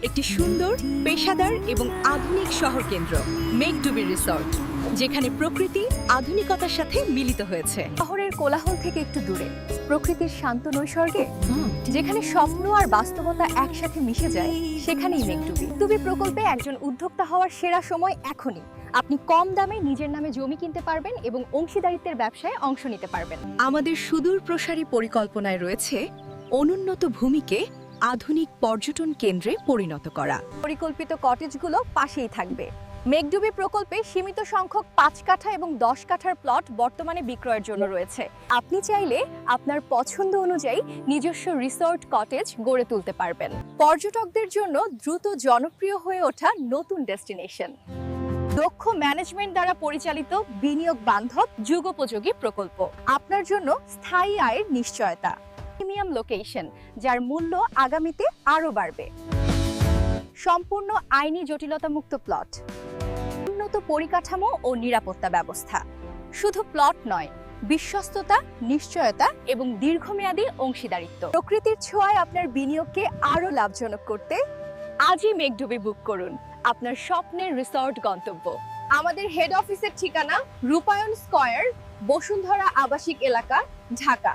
একটি সুন্দর, পেশাদার এবং আধুনিক শহর কেন্দ্র মেঘডুবি রিসর্ট, যেখানে প্রকৃতি আধুনিকতার সাথে মিলিত হয়েছে। শহরের কোলাহল থেকে একটু দূরে, প্রকৃতির শান্ত নৈসর্গে, যেখানে স্বপ্ন আর বাস্তবতা একসাথে মিশে যায়, সেখানেই মেঘডুবি। মেঘডুবি প্রকল্পে একজন উদ্যোক্তা হওয়ার সেরা সময় এখনই। আপনি কম দামে নিজের নামে জমি কিনতে পারবেন এবং অংশীদারিত্বের ব্যবসায় অংশ নিতে পারবেন। আমাদের সুদূর প্রসারী পরিকল্পনায় রয়েছে অনুন্নত ভূমিকে আধুনিক পর্যটন কেন্দ্রে পরিণত করা। পরিকল্পিত কটেজগুলো পাশেই থাকবে। মেঘডুবি প্রকল্পে সীমিত সংখ্যক 5 কাঠা এবং 10 কাঠার প্লট বর্তমানে বিক্রয়ের জন্য রয়েছে। আপনি চাইলে আপনার পছন্দ অনুযায়ী নিজস্ব রিসোর্ট কটেজ গড়ে তুলতে পারবেন। পর্যটকদের জন্য দ্রুত জনপ্রিয় হয়ে ওঠা নতুন ডেস্টিনেশন। দক্ষ ম্যানেজমেন্ট দ্বারা পরিচালিত বিনিয়োগ বান্ধব যুগোপযোগী প্রকল্প, আপনার জন্য স্থায়ী আয়ের নিশ্চয়তা। প্রিমিয়াম লোকেশন, যার মূল্য আগামীতে আরও বাড়বে। সম্পূর্ণ আইনি জটিলতামুক্ত প্লট, উন্নত পরিকাঠামো ও নিরাপত্তা ব্যবস্থা। শুধু প্লট নয়, বিশ্বস্ততা, নিশ্চয়তা এবং দীর্ঘমেয়াদী অংশীদারিত্ব। প্রকৃতির ছোঁয়ায় আপনার বিনিয়োগকে আরও লাভজনক করতে আজই মেঘডুবি বুক করুন, আপনার স্বপ্নের রিসর্ট গন্তব্য। আমাদের হেড অফিসের ঠিকানা রূপায়ণ স্কয়ার, বসুন্ধরা আবাসিক এলাকা, ঢাকা।